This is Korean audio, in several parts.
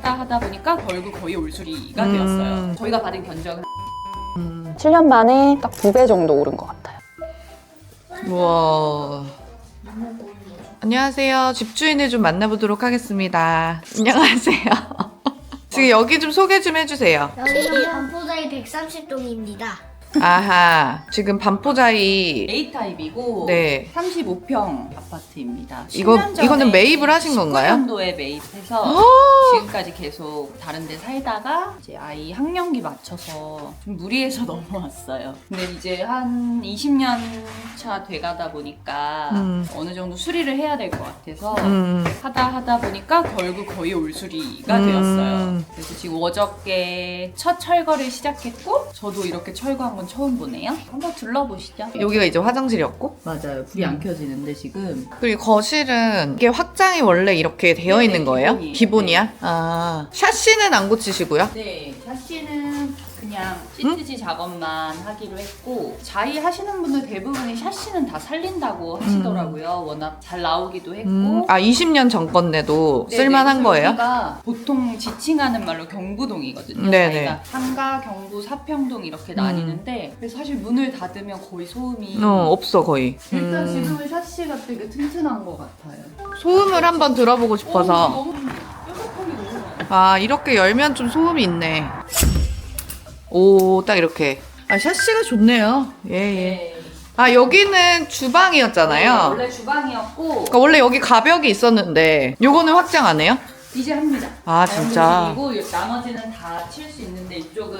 하다 보니까 결국 거의 올수리가 되었어요. 저희가 받은 견적은 7년 만에 딱 2배 정도 오른 것 같아요. 우와. 안녕하세요. 집주인을 좀 만나보도록 하겠습니다. 안녕하세요. 지금 여기 좀 소개 좀 해주세요. 여기는 반포자이 130동입니다. 아하. 지금 반포자이. A타입이고 네. 35평 아파트입니다. 이거는 매입을 하신 건가요? 19년도에 매입해서 지금까지 계속 다른 데 살다가 이제 아이 학령기 맞춰서 좀 무리해서 넘어왔어요. 근데 이제 한 20년 차 돼가다 보니까 어느 정도 수리를 해야 될 것 같아서 하다 보니까 결국 거의 올수리가 되었어요. 그래서 지금 어저께 첫 철거를 시작했고 저도 이렇게 철거한 건 처음 보네요. 한번 둘러보시죠. 여기가 이제 화장실이었고. 맞아요. 불이 안 켜지는데 지금. 그리고 거실은 이게 확장이 원래 이렇게 되어 네네, 있는 거예요? 기본이에요. 기본이야? 아. 샤시는 안 고치시고요? 네, 샤시는 그냥 시트지 작업만 하기로 했고 자의 하시는 분들 대부분이 샤시는 다 살린다고 하시더라고요. 워낙 잘 나오기도 했고. 아, 20년 전 건데도 네네, 쓸만한 그래서 거예요? 여기가 보통 지칭하는 말로 경부동이거든요. 네네. 저희가 상가, 경부, 사평동 이렇게 나뉘는데 그래서 사실 문을 닫으면 거의 소음이 없어, 거의. 일단 지금은 샤시가 되게 튼튼한 것 같아요. 소음을 한번 들어보고 싶어서. 너무 뾰족하게 너무 많아요. 아, 이렇게 열면 좀 소음이 있네. 오, 딱 이렇게. 아, 샤시가 좋네요. 예, 예. 네. 아, 여기는 주방이었잖아요. 원래 주방이었고 그러니까 원래 여기 가벽이 있었는데, 요거는 확장 안 해요? 이제 합니다. 아, 진짜? 그리고 나머지는 다 칠 수 있는데 이쪽은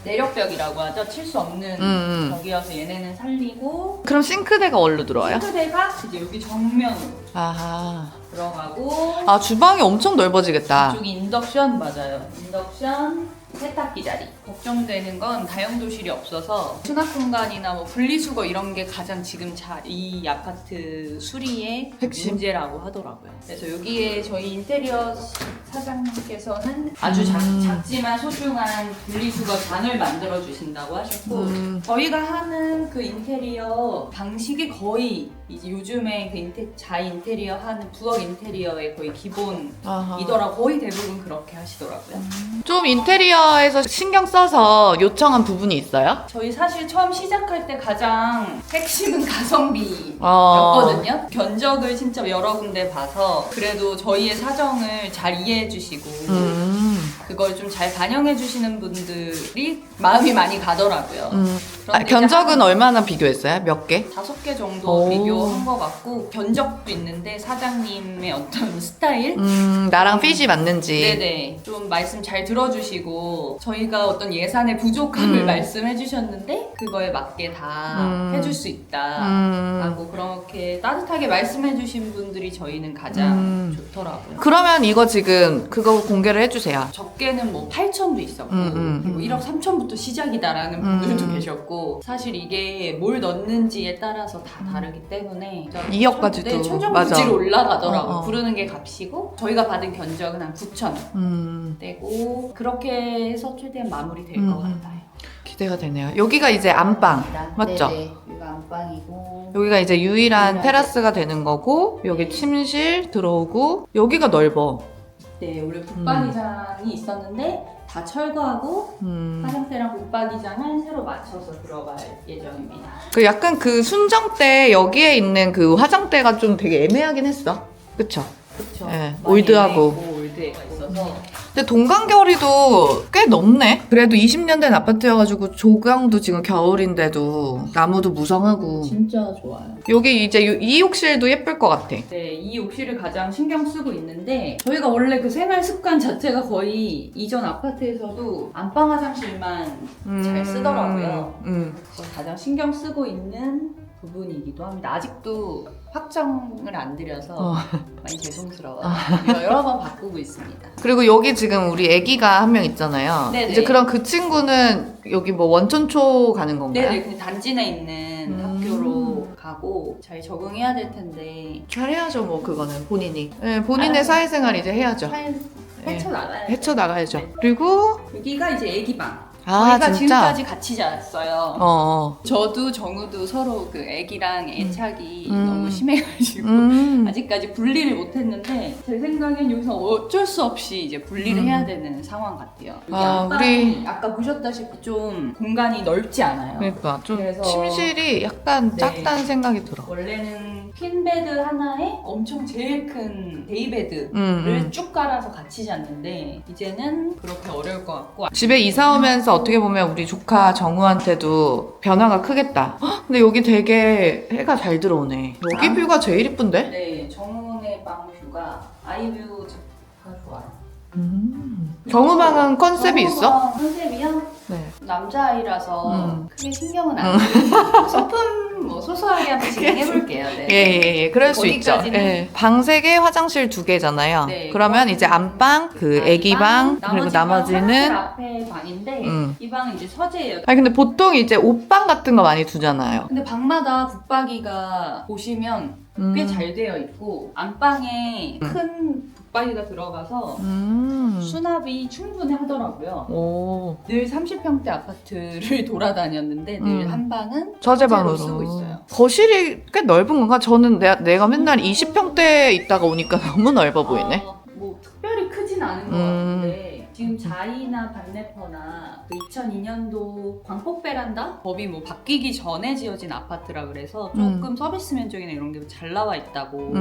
내력벽이라고 하죠. 칠 수 없는 벽이어서 얘네는 살리고 그럼 싱크대가 어디로 들어와요? 싱크대가 이제 여기 정면으로 아하. 들어가고 아, 주방이 엄청 넓어지겠다. 이쪽이 인덕션 맞아요. 인덕션 세탁기 자리. 걱정되는 건 다용도실이 없어서 수납 공간이나 뭐 분리수거 이런 게 가장 지금 이 아파트 수리의 핵심? 문제라고 하더라고요. 그래서 여기에 저희 인테리어 사장님께서는 아주 작지만 소중한 분리수거 잔을 만들어 주신다고 하셨고 저희가 하는 그 인테리어 방식이 거의 이제 요즘에 그 자이 인테리어 하는 부엌 인테리어의 거의 기본이더라. 거의 대부분 그렇게 하시더라고요. 좀 인테리어에서 신경 써서 요청한 부분이 있어요? 저희 사실 처음 시작할 때 가장 핵심은 가성비였거든요. 견적을 진짜 여러 군데 봐서 그래도 저희의 사정을 잘 이해해 주시고 그걸 좀 잘 반영해 주시는 분들이 마음이 많이 가더라고요. 아, 견적은 얼마나 비교했어요? 몇 개? 5개 정도 비교한 것 같고 견적도 있는데 사장님의 어떤 스타일? 나랑 핏이 맞는지. 네네. 좀 말씀 잘 들어주시고 저희가 어떤 예산의 부족함을 말씀해 주셨는데 그거에 맞게 다 해줄 수 있다 라고 그렇게 따뜻하게 말씀해 주신 분들이 저희는 가장 좋더라고요. 그러면 이거 지금 그거 공개를 해주세요. 적게는 뭐 8천도 있었고 그리고 1억 3천부터 시작이다라는 분들도 계셨고 사실 이게 뭘 넣는지에 따라서 다 다르기 때문에 2억까지도. 네, 맞아. 천정부지로 올라가더라고요. 어. 부르는 게 값이고 저희가 받은 견적은 한 9천 되고 그렇게 해서 최대한 마무리될 것 같아요. 기대가 되네요. 여기가 이제 안방. 맞죠? 네네. 여기가 안방이고 여기가 이제 유일한 테라스가 되는 거고, 여기 침실 들어오고, 여기가 넓어. 네, 원래 붙박이장이 있었는데 다 철거하고 화장대랑 붙박이장은 새로 맞춰서 들어갈 예정입니다. 그 약간 그 순정 때 여기에 있는 그 화장대가 좀 되게 애매하긴 했어. 그쵸? 그렇죠. 네, 올드하고. 올드가 있어서 근데 동간결이도 꽤 높네. 그래도 20년 된 아파트여가지고 조경도 지금 겨울인데도 나무도 무성하고. 진짜 좋아요. 여기 이제 이 욕실도 예쁠 것 같아. 네, 이 욕실을 가장 신경 쓰고 있는데 저희가 원래 그 생활 습관 자체가 거의 이전 아파트에서도 안방 화장실만 잘 쓰더라고요. 그래서 가장 신경 쓰고 있는 부분이기도 합니다. 아직도 확정을 안 드려서 많이 죄송스러워요. 여러 번 바꾸고 있습니다. 그리고 여기 지금 우리 애기가 한 명 있잖아요. 네네. 이제 그럼 그 친구는 여기 뭐 원천초 가는 건가요? 네네, 그 단지 내에 있는 학교로 가고 잘 적응해야 될 텐데 잘해야죠, 뭐 그거는 본인이. 네, 본인의 알아서. 사회생활 이제 해야죠. 헤쳐나가야죠. 헤쳐나가야죠. 네. 그리고 여기가 이제 애기방. 저희가 진짜? 지금까지 같이 자랐어요. 어. 저도 정우도 서로 그 애기랑 애착이 음. 너무 심해가지고 아직까지 분리를 못했는데 제 생각엔 여기서 어쩔 수 없이 이제 분리를 해야 되는 상황 같아요. 우리 아까 보셨다시피 좀 공간이 넓지 않아요. 그러니까 좀 그래서- 침실이 약간 네. 작다는 생각이 들어. 원래는 퀸베드 하나에 엄청 제일 큰 데이베드를 쭉 깔아서 같이 잤는데 이제는 그렇게 어려울 것 같고 집에 이사 오면서 어떻게 보면 우리 조카 정우한테도 변화가 크겠다. 헉, 근데 여기 되게 해가 잘 들어오네. 여기 뷰가 제일 이쁜데? 네, 정훈의 방 뷰가 아이뷰가 좋아요. 정우 방은 컨셉이 있어? 컨셉이요? 네. 남자아이라서 크게 신경은 안 쓰고 소품 뭐 소소하게 한번 진행해볼게요. 네. 예, 그럴 수 있죠. 거기까지는. 예. 방 3개, 화장실 2개잖아요. 네, 그러면 이제 안방, 그 애기 방, 그리고 화장실 나머지는 앞에 방인데 이 방은 이제 서재예요. 아니 근데 보통 이제 옷방 같은 거 많이 두잖아요. 근데 방마다 붙박이가 보시면 꽤 잘 되어 있고 안방에 큰 붙박이가 들어가서 수납이 충분히 하더라고요. 오. 늘 30평대 아파트를 돌아다녔는데 늘 한 방은 서재방으로 쓰고 있어요. 거실이 꽤 넓은 건가? 저는 내가 맨날 20평대에 있다가 오니까 너무 넓어 보이네. 뭐 특별히 크진 않은 것 같은데 지금 자이나 반네퍼나 그 2002년도 광폭 베란다 법이 뭐 바뀌기 전에 지어진 아파트라 그래서 조금 서비스 면적이나 이런 게 잘 나와 있다고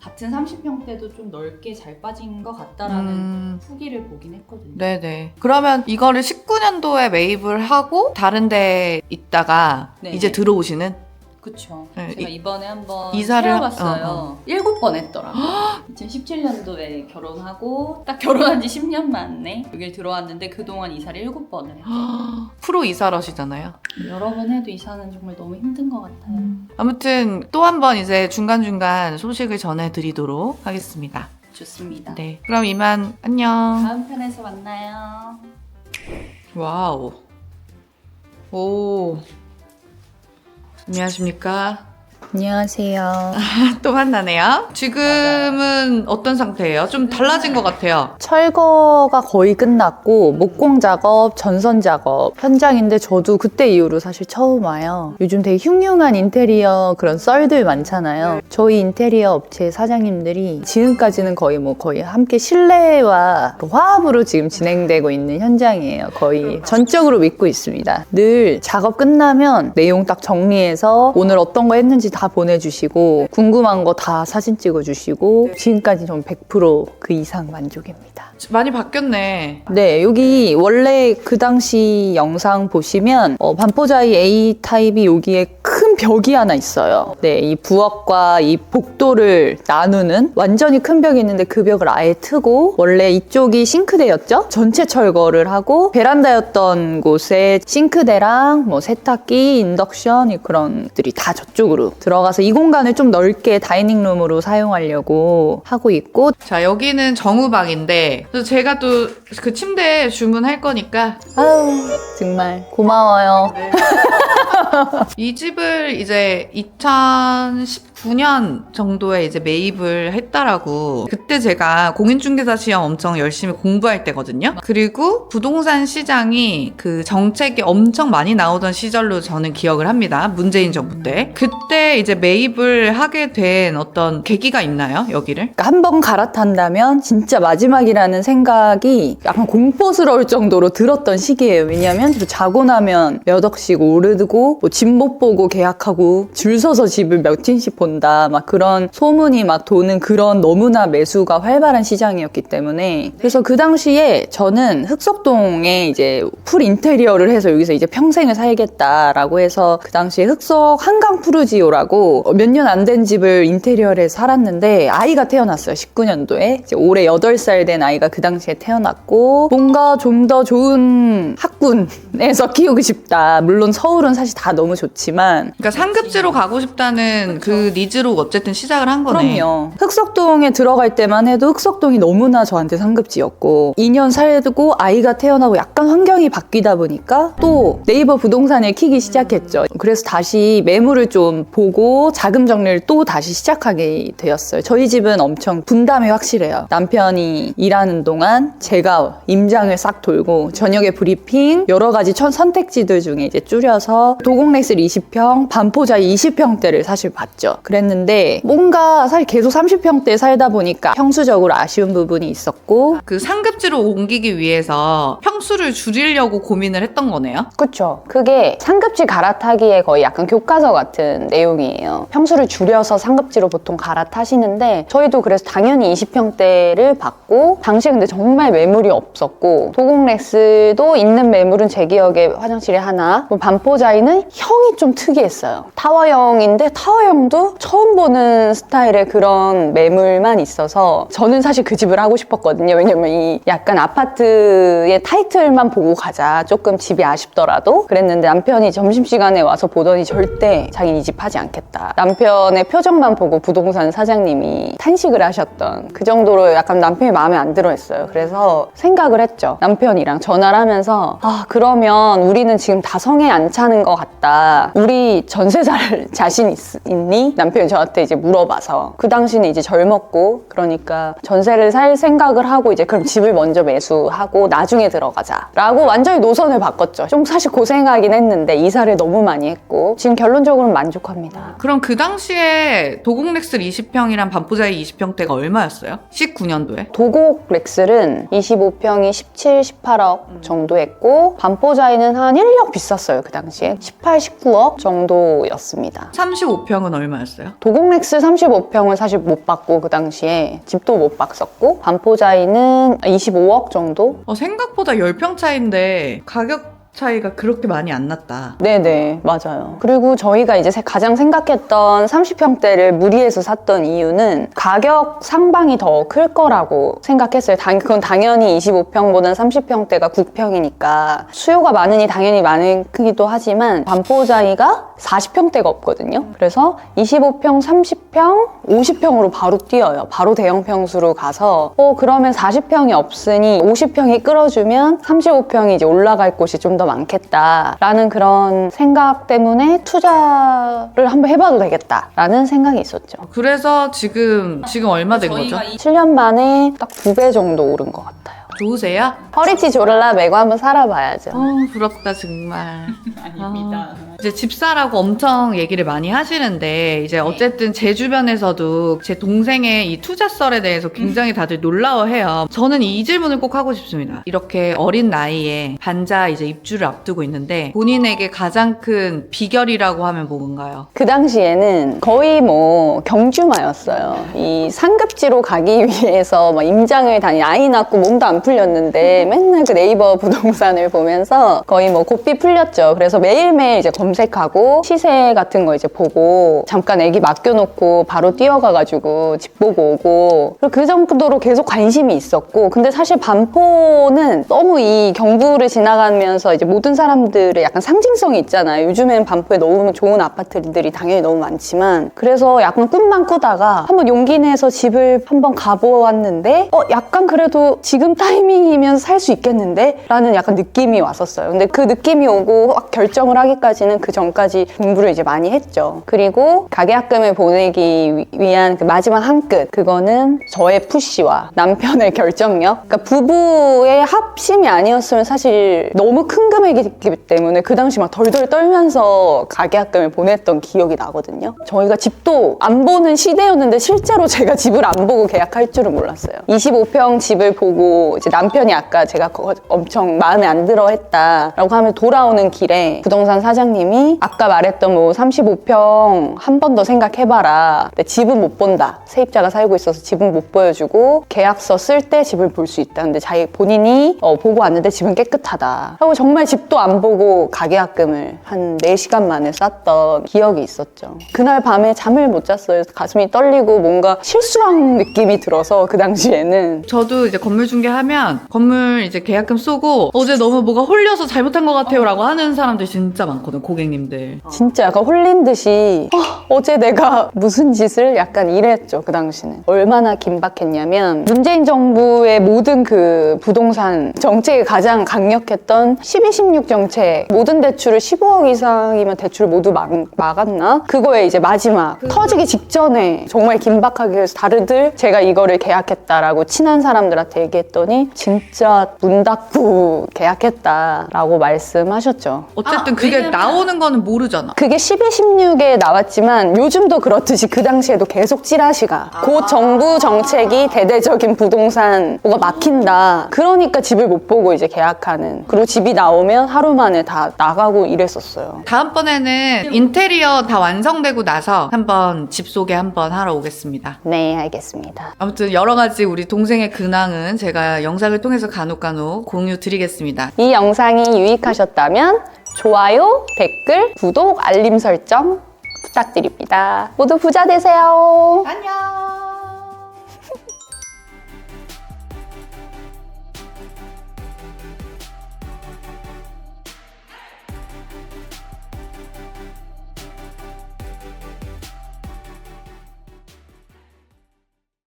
같은 30평대도 좀 넓게 잘 빠진 것 같다라는 후기를 보긴 했거든요. 네네. 그러면 이거를 19년도에 매입을 하고 다른 데 있다가 네. 이제 들어오시는? 그쵸. 네, 제가 이번에 한번 이사를- 세어봤어요. 7번 했더라고요. 2017년도에 결혼하고 딱 결혼한 지 10년 만에 여길 들어왔는데 그동안 이사를 7번을 했어요. 프로 이사러시잖아요. 여러 번 해도 이사는 정말 너무 힘든 것 같아요. 아무튼 또 한 번 이제 중간중간 소식을 전해드리도록 하겠습니다. 좋습니다. 네. 그럼 이만 안녕. 다음 편에서 만나요. 와우. 오. 안녕하십니까. 안녕하세요. 또 만나네요. 지금은 어떤 상태예요? 좀 달라진 것 같아요. 철거가 거의 끝났고 목공 작업, 전선 작업 현장인데 저도 그때 이후로 사실 처음 와요. 요즘 되게 흉흉한 인테리어 그런 썰들 많잖아요. 저희 인테리어 업체 사장님들이 지금까지는 거의 함께 신뢰와 화합으로 지금 진행되고 있는 현장이에요. 거의 전적으로 믿고 있습니다. 늘 작업 끝나면 내용 딱 정리해서 오늘 어떤 거 했는지 다 보내주시고 궁금한 거 다 사진 찍어주시고 지금까지 전 100% 그 이상 만족입니다. 많이 바뀌었네. 네, 여기 원래 그 당시 영상 보시면 반포자이 A타입이 여기에 큰 벽이 하나 있어요. 네, 이 부엌과 이 복도를 나누는 완전히 큰 벽이 있는데 그 벽을 아예 트고 원래 이쪽이 싱크대였죠? 전체 철거를 하고 베란다였던 곳에 싱크대랑 뭐 세탁기, 인덕션 그런 것들이 다 저쪽으로 들어가서 이 공간을 좀 넓게 다이닝룸으로 사용하려고 하고 있고 자, 여기는 정우방인데 그래서 제가 또 그 침대 주문할 거니까 아우 정말 고마워요. 이 집을 이제 2019년 정도에 이제 매입을 했다라고 그때 제가 공인중개사 시험 엄청 열심히 공부할 때거든요. 그리고 부동산 시장이 그 정책이 엄청 많이 나오던 시절로 저는 기억을 합니다. 문재인 정부 때. 그때 이제 매입을 하게 된 어떤 계기가 있나요? 여기를? 한 번 갈아탄다면 진짜 마지막이라는 생각이 약간 공포스러울 정도로 들었던 시기예요. 왜냐하면 자고 나면 몇 억씩 오르고 뭐 집 못 보고 계약하고 줄 서서 집을 몇 팀씩 본다 막 그런 소문이 막 도는 그런 너무나 매수가 활발한 시장이었기 때문에 그래서 그 당시에 저는 흑석동에 이제 풀 인테리어를 해서 여기서 이제 평생을 살겠다라고 해서 그 당시에 흑석 한강 푸르지오라고 몇 년 안 된 집을 인테리어를 해서 살았는데 아이가 태어났어요. 19년도에 이제 올해 8살 된 아이가 그 당시에 태어났고 뭔가 좀 더 좋은 학군에서 키우고 싶다. 물론 서울은 사실 다 너무 좋지만 그러니까 상급지로 가고 싶다는 그 니즈로 어쨌든 시작을 한 거네. 그럼요. 흑석동에 들어갈 때만 해도 흑석동이 너무나 저한테 상급지였고 2년 살고 아이가 태어나고 약간 환경이 환경이 바뀌다 보니까 또 네이버 부동산을 키기 시작했죠. 그래서 다시 매물을 좀 보고 자금 정리를 또 다시 시작하게 되었어요. 저희 집은 엄청 분담이 확실해요. 남편이 일하는 동안 제가 임장을 싹 돌고 저녁에 브리핑 여러 가지 선택지들 중에 이제 줄여서 도곡렉스 20평, 반포자 20평대를 사실 봤죠. 그랬는데 뭔가 사실 계속 30평대 살다 보니까 평수적으로 아쉬운 부분이 있었고 그 상급지로 옮기기 위해서 평수를 줄이려고 고민을 했던 거네요. 그쵸. 그게 상급지 갈아타기에 거의 약간 교과서 같은 내용이에요. 평수를 줄여서 상급지로 보통 갈아타시는데 저희도 그래서 당연히 20평대를 받고 당시에 근데 정말 매물이 없었고 도곡렉스도 있는 매물은 제 기억에 화장실에 하나 반포자이는 형이 좀 특이했어요. 타워형인데 타워형도 처음 보는 스타일의 그런 매물만 있어서 저는 사실 그 집을 하고 싶었거든요. 왜냐면 이 약간 아파트의 타이틀만 보고 가자. 조금 집이 아쉽더라도 그랬는데 남편이 점심시간에 와서 보더니 절대 자기는 이 집 하지 않겠다. 남편의 표정만 보고 부동산 사장님이 탄식을 하셨던 그 정도로 약간 남편이 마음에 안 들어 했어요. 그래서 생각을 했죠. 남편이랑 전화를 하면서 아 그러면 우리는 지금 다 성에 안 차는 것 같다. 우리 전세 살 자신 있니? 남편이 저한테 이제 물어봐서 그 당시는 이제 젊었고 그러니까 전세를 살 생각을 하고 이제 그럼 집을 먼저 매수하고 나중에 들어가자 라고 완전히 노선을 바꿨죠. 좀 사실 고생하긴 했는데 이사를 너무 많이 했고 지금 결론적으로는 만족합니다. 그럼 그 당시에 도곡렉스 20평이랑 반포자이 20평대가 얼마였어요? 19년도에? 도곡렉슬은 25평이 17, 18억 정도 했고 반포자이는 한 1억 비쌌어요. 그 당시에 18, 19억 정도였습니다. 35평은 얼마였어요? 도곡렉스 35평은 사실 못 받고 그 당시에 집도 못 봤었고 반포자이는 25억 정도? 생각보다 10평 차이인데 가격 차이가 그렇게 많이 안 났다. 네네 맞아요. 그리고 저희가 이제 가장 생각했던 30평대를 무리해서 샀던 이유는 가격 상방이 더 클 거라고 생각했어요. 그건 당연히 25평보다는 30평대가 9평이니까 수요가 많으니 당연히 많은 크기도 하지만 반포자이가 40평대가 없거든요. 그래서 25평, 30평, 50평으로 바로 뛰어요. 바로 대형 평수로 가서 그러면 40평이 없으니 50평이 끌어주면 35평이 이제 올라갈 곳이 좀 더 많겠다라는 그런 생각 때문에 투자를 한번 해봐도 되겠다라는 생각이 있었죠. 그래서 지금 얼마 된 거죠? 7년 만에 딱 2배 정도 오른 것 같아요. 좋으세요? 허리띠 졸라 매고 한번 살아봐야죠. 부럽다 정말. 아닙니다. 이제 집사라고 엄청 얘기를 많이 하시는데 이제 어쨌든 제 주변에서도 제 동생의 이 투자설에 대해서 굉장히 다들 놀라워해요. 저는 이 질문을 꼭 하고 싶습니다. 이렇게 어린 나이에 반자 이제 입주를 앞두고 있는데 본인에게 가장 큰 비결이라고 하면 뭔가요? 그 당시에는 거의 뭐 경주마였어요. 이 상급지로 가기 위해서 막 임장을 다니 아이 낳고 몸도 안 풀렸는데 맨날 그 네이버 부동산을 보면서 거의 뭐 고삐 풀렸죠. 그래서 매일매일 이제 검색하고 시세 같은 거 이제 보고 잠깐 애기 맡겨놓고 바로 뛰어가가지고 집 보고 오고 그 정도로 계속 관심이 있었고 근데 사실 반포는 너무 이 경부를 지나가면서 이제 모든 사람들의 약간 상징성이 있잖아요. 요즘엔 반포에 너무 좋은 아파트들이 당연히 너무 많지만 그래서 약간 꿈만 꾸다가 한번 용기 내서 집을 한번 가보았는데 약간 그래도 지금 타이밍이면 살 수 있겠는데? 라는 약간 느낌이 왔었어요. 근데 그 느낌이 오고 결정을 하기까지는 그 전까지 공부를 이제 많이 했죠. 그리고 가계약금을 보내기 위한 그 마지막 한 끗 그거는 저의 푸시와 남편의 결정력 그러니까 부부의 합심이 아니었으면 사실 너무 큰 금액이기 때문에 그 당시 막 덜덜 떨면서 가계약금을 보냈던 기억이 나거든요. 저희가 집도 안 보는 시대였는데 실제로 제가 집을 안 보고 계약할 줄은 몰랐어요. 25평 집을 보고 이제 남편이 아까 제가 엄청 마음에 안 들어 했다라고 하면 돌아오는 길에 부동산 사장님이 아까 말했던 뭐 35평 한 번 더 생각해봐라. 근데 집은 못 본다. 세입자가 살고 있어서 집은 못 보여주고 계약서 쓸 때 집을 볼 수 있다. 근데 자기 본인이 보고 왔는데 집은 깨끗하다. 하고 정말 집도 안 보고 가계약금을 한 4시간 만에 쌌던 기억이 있었죠. 그날 밤에 잠을 못 잤어요. 가슴이 떨리고 뭔가 실수한 느낌이 들어서 그 당시에는 저도 이제 건물 중개하면 건물 이제 계약금 쏘고 어제 너무 뭐가 홀려서 잘못한 것 같아요 라고 하는 사람들 진짜 많거든, 고객님들. 진짜 약간 홀린 듯이 어제 내가 무슨 짓을 약간 이랬죠, 그 당시는. 얼마나 긴박했냐면 문재인 정부의 모든 그 부동산 정책이 가장 강력했던 12-16 정책, 모든 대출을 15억 이상이면 대출을 모두 막았나? 그거에 이제 마지막 터지기 직전에 정말 긴박하게 해서 다르들 제가 이거를 계약했다라고 친한 사람들한테 얘기했더니 진짜 문 닫고 계약했다라고 말씀하셨죠. 어쨌든 그게 왜냐면- 나오는 거는 모르잖아. 그게 12-16에 나왔지만 요즘도 그렇듯이 그 당시에도 계속 찌라시가 곧 정부 정책이 대대적인 부동산 뭐가 막힌다. 그러니까 집을 못 보고 이제 계약하는. 그리고 집이 나오면 하루 만에 다 나가고 이랬었어요. 다음번에는 인테리어 다 완성되고 나서 한번 집 소개 한번 하러 오겠습니다. 네, 알겠습니다. 아무튼 여러 가지 우리 동생의 근황은 제가 영상을 통해서 간혹 공유 드리겠습니다. 이 영상이 유익하셨다면 좋아요, 댓글, 구독, 알림 설정 부탁드립니다. 모두 부자 되세요. 안녕!